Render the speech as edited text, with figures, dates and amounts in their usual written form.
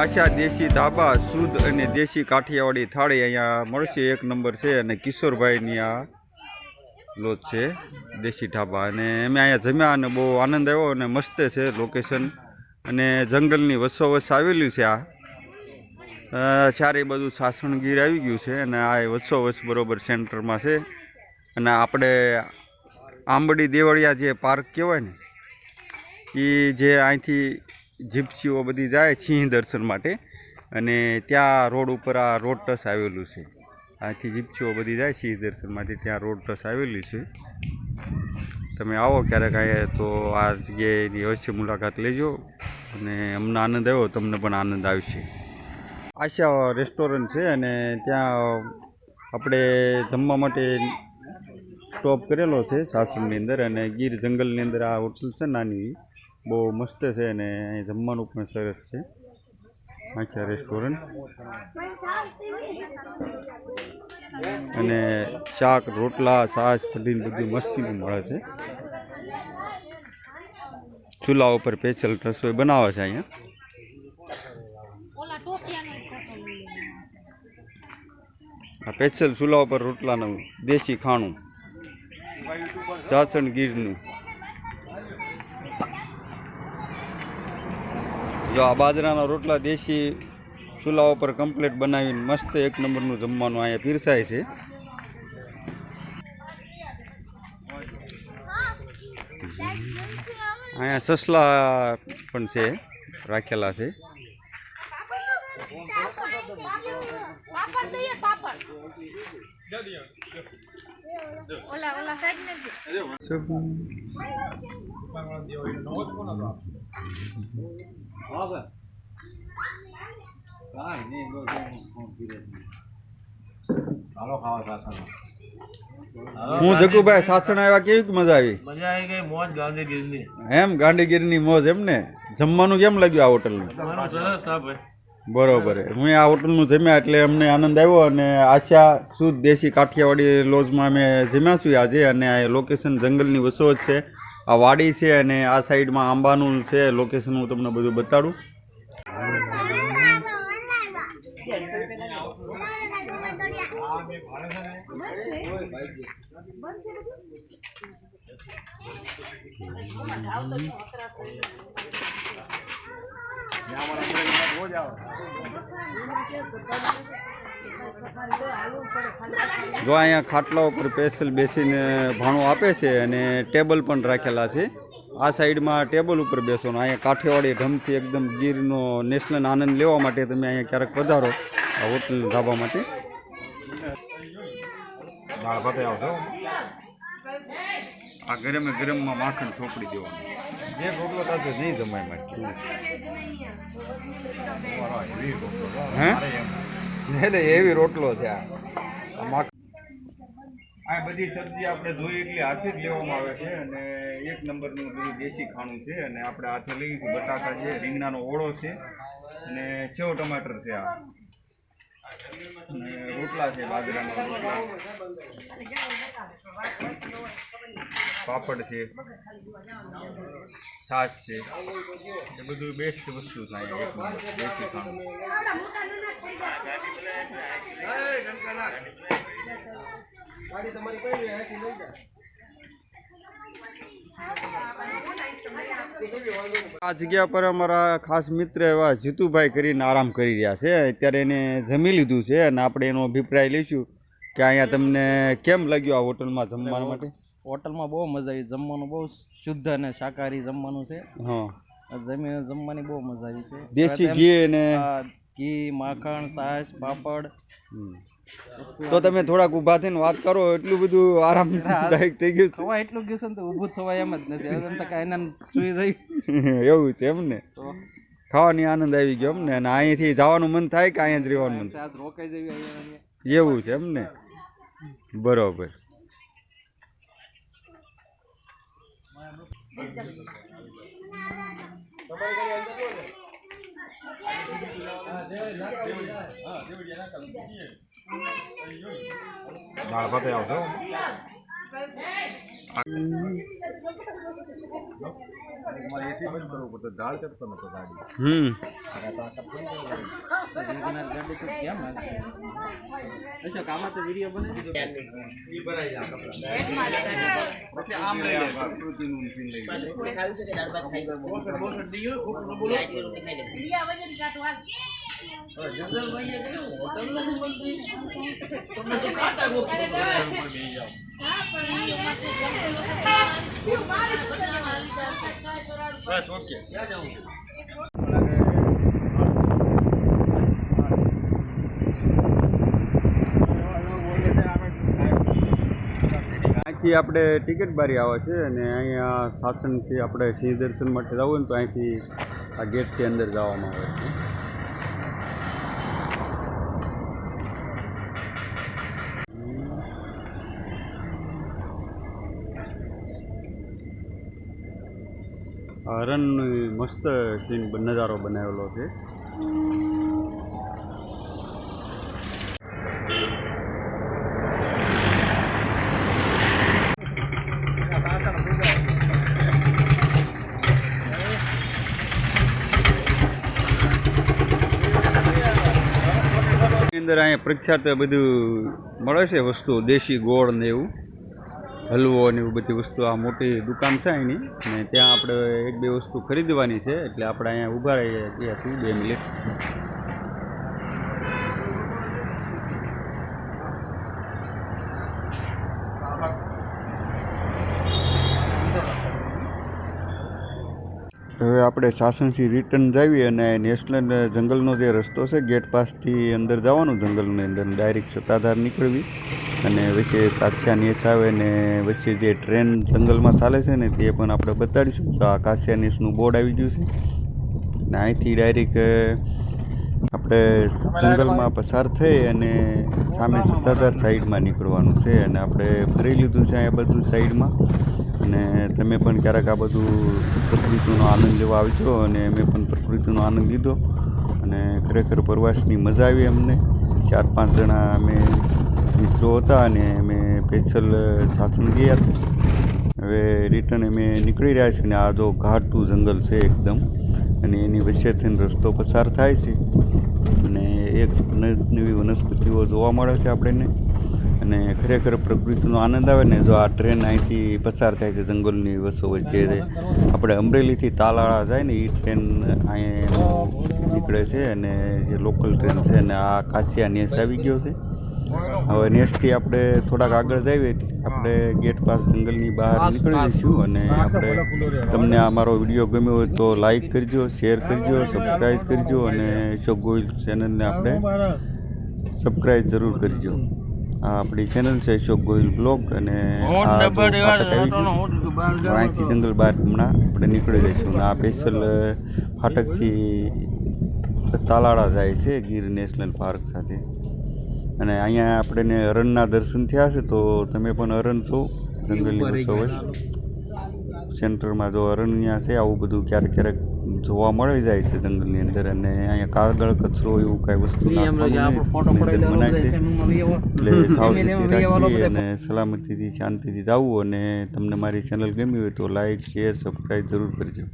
આશા દેશી ધાબા શુદ્ધ અને દેશી કાઠિયાવાડી થાળી અહીંયા મળશે, એક નંબર છે. અને કિશોરભાઈની આ લોજ છે દેશી ઢાબા, અને અમે અહીંયા જમ્યા અને બહુ આનંદ આવ્યો. અને મસ્ત છે લોકેશન, અને જંગલની વચ્ચોવચ્ચ આવેલું છે. આ ચારે બધું સાસણગીર આવી ગયું છે, અને આ વચ્ચોવચ્ચ બરોબર સેન્ટરમાં છે. અને આપણે આંબડી દેવળિયા જે પાર્ક કહેવાય ને, એ જે અહીંથી જીપ્સીઓ બધી જાય સિંહ દર્શન માટે, અને ત્યાં રોડ ઉપર આ રોડ ટચ આવેલું છે. અહીંથી જીપ્સીઓ બધી જાય સિંહ દર્શન માટે, ત્યાં રોડ ટચ આવેલી છે. તમે આવો ક્યારેક અહીંયા તો આ જગ્યાએની અવશ્ય મુલાકાત લેજો, અને અમને આનંદ આવ્યો, તમને પણ આનંદ આવશે. આશા રેસ્ટોરન્ટ છે, અને ત્યાં આપણે જમવા માટે સ્ટોપ કરેલો છે સાસણની અંદર, અને ગીર જંગલની અંદર આ હોટલ છે નાની, બહુ મસ્ત છે. અને અહીં જમવાનું પણ સરસ છે. આશા રેસ્ટોરન્ટ, અને શાક રોટલા છાશ કઢી બધું મસ્તીનું મળે છે. ચૂલા ઉપર સ્પેશિયલ રસોઈ બનાવે છે અહીંયા. આ સ્પેશિયલ ચૂલા ઉપર રોટલાનું દેશી ખાણું સાસણગીરનું. જો આ બાજરાના રોટલા દેશી ચૂલા ઉપર કમ્પ્લીટ બનાવીને મસ્ત એક નંબરનું જમવાનું અહીંયા પીરસાય છે. અહીંયા સસલા પણ છે, રાખેલા છે. હું જગુભાઈ સાસણ આવ્યા, કેવી મજા આવી? મજા આવી ગઈ, મોજ ગાંધીગીરની. એમ ગાંધીગીરની મોજ એમ ને. જમવાનું કેમ લાગ્યું આ હોટલનું? સરસ ભાઈ. બરોબર. હું આ હોટલનું જમ્યા એટલે અમને આનંદ આવ્યો, અને આશા શુદ્ધ દેશી કાઠિયાવાડી લોજમાં અમે જમ્યા છીએ આજે. અને આ લોકેશન જંગલની વચ્ચોવચ્ચ છે. આ વાડી છે, અને આ સાઈડમાં આંબાનું છે લોકેશન. હું તમને બધું બતાડું. જો અહીંયા ખાટલા ઉપર સ્પેશિયલ બેસીને ભાણું આપે છે, અને ટેબલ પણ રાખેલા છે. આ સાઈડમાં ટેબલ ઉપર બેસવાનું. અહીંયા કાઠિયાવાડી ઢમથી એકદમ ગીરનો નેશનલ આનંદ લેવા માટે તમે અહીંયા ક્યારેક પધારો આ હોટલ ધાબા માટે. આ ગરમે ગરમમાં માખણ ચોપડી દેવાનું. જે રોટલો થતો નહીં જમાય માટે. હે એટલે એવી રોટલો છે આ બધી સબ્જી આપણે જોઈએ એટલે હાથે જ લેવામાં આવે છે, અને એક નંબરનું બધું દેશી ખાણું છે. અને આપણે હાથે લઈએ છીએ. બટાકા છે, રીંગણાનો ઓળો છે, અને સેવ ટમાટર છે, આ અને રોટલા છે, બાજરાના રોટલા, પાપડ છે, છાશ છે. એ બધું બેસ્ટ વસ્તુ છે અહીંયા એક નંબર દેશી ખાણું. આ જગ્યા પર અમારા ખાસ મિત્ર એવા જીતુભાઈ કરીને આરામ કરી રહ્યા છે. અત્યારે એને જમી લીધું છે, અને આપણે એનો અભિપ્રાય લઈશું કે અહીંયા તમને કેમ લાગ્યું આ હોટલમાં જમવા માટે. હોટલમાં બહુ મજા આવી, જમવાનું બહુ શુદ્ધ અને શાકાહારી જમવાનું છે. હા, જમવાની બહુ મજા આવી છે. દેશી ઘી અને ઘી, માખણ, છાશ, પાપડ. તો તમે થોડાક ઊભા થઈને વાત કરો. એટલું બધું આરામદાયક થઈ ગયું છે. ખવાય એટલું ગયું છે ને તો ઊભું થવાય એમ જ નથી. એમ તો કાંઈ ના સુઈ જાય એવું છે એમ ને. ખાવાની આનંદ આવી ગયો એમ ને. અને અહીંથી જવાનું મન થાય કે અહીંયા જ રહેવાનું મન થાય? રોકાઈ જવી એવું છે એમ ને. બરોબર. દાળ ભાતે આવશો મારે એસી બંધ કરવું પડતું દાળ ચડતો નતો ગાડી રેગ્યુલર ગાડી તો કેમ હાલે? અશોક આમાં તો વિડીયો બનાવી દીધો. આમ લઈ લે પ્રકૃતિનું ફીલ લઈ બસ ઓકે અહીંથી આપણે ટિકિટ બારી આવે છે અને અહીંયા શાસનથી આપણે સિંહ દર્શન માટે જવું ને તો અહીંથી આ ગેટથી અંદર જવામાં આવે છે. આ હરણનો મસ્ત સીન નજારો બનાવેલો છે. અંદર અહીંયા પ્રખ્યાત બધું મળે છે વસ્તુ, દેશી ગોળ ને એવું, હલવો ને એવું બધી વસ્તુ. આ મોટી દુકાન છે અહીંની ને ત્યાં આપણે એક બે વસ્તુ ખરીદવાની છે એટલે આપણે અહીંયા ઊભા રહીએ ગયા છીએ 2 મિનિટ. હવે આપણે શાસનથી રિટર્ન જાવીએ અને નેશનલ જંગલનો જે રસ્તો છે ગેટ પાસથી અંદર જવાનું જંગલની અંદર ડાયરેક્ટ સત્તાધાર નીકળવી અને વચ્ચે કાછિયા નેસ આવે ને વચ્ચે જે ટ્રેન જંગલમાં ચાલે છે ને તે પણ આપણે બતાડીશું. તો આ કાછિયા નેસનું બોર્ડ આવી ગયું છે ને અહીંથી ડાયરેક્ટ આપણે જંગલમાં પસાર થઈ અને સામે સત્તાધાર સાઈડમાં નીકળવાનું છે અને આપણે ફરી લીધું છે અહીંયા બધું સાઈડમાં. અને તમે પણ ક્યારેક આ બધું પ્રકૃતિનો આનંદ લેવા આવજો અને અમે પણ પ્રકૃતિનો આનંદ લીધો અને ખરેખર પ્રવાસની મજા આવી અમને. 4-5 જણા અમે મિત્રો હતા અને અમે સ્પેશિયલ શાસન ગયા હતા. હવે રિટર્ન અમે નીકળી રહ્યા છીએ અને આ જો ઘાટું જંગલ છે એકદમ અને એની વચ્ચેથી રસ્તો પસાર થાય છે અને એક નવી વનસ્પતિઓ જોવા મળે છે આપણને અને ખરેખર પ્રકૃતિનો આનંદ આવે ને. જો આ ટ્રેન અહીંથી પસાર થાય છે જંગલની વચ્ચો વચ્ચે આપણે અમરેલીથી તાલાળા જાય ને એ ટ્રેન અહીંયા નીકળે છે અને જે લોકલ ટ્રેન છે અને આ કાછિયા નેસ આવી ગયો છે. હવે નેસથી આપણે થોડાક આગળ જઈએ એટલે આપણે ગેટ પાસ જંગલની બહાર નીકળી જઈશું અને આપણે તમને આ મારો વિડીયો ગમ્યો હોય તો લાઈક કરજો, શેર કરજો, સબસ્ક્રાઈબ કરજો અને અશોક ગોહિલ ચેનલને આપણે સબસ્ક્રાઈબ જરૂર કરજો. આ આપણી ચેનલ છે અશોક ગોહિલ બ્લોગ અને આ જો ફાટક આવી ગયું અહીંથી જંગલ બહાર હમણાં આપણે નીકળી જઈશું. આ સ્પેશિયલ ફાટકથી તાલાળા જાય છે ગીર નેશનલ પાર્ક સાથે અને અહીંયા આપણે હરણના દર્શન થયા છે. તો તમે પણ હરણ છો જંગલની વચ્ચોવચ સેન્ટરમાં જો હરણ અહીંયા છે. આવું બધું ક્યારેક ક્યારેક જોવા મળી જાય છે જંગલની અંદર અને અહીંયા કાગળ કચરો એવું કાંઈ વસ્તુ નાખવાનું મનાય છે એટલે સાવચેતી રાખવી અને સલામતીથી શાંતિથી જવું. અને તમને મારી ચેનલ ગમી હોય તો લાઈક, શેર, સબસ્ક્રાઈબ જરૂર કરજો.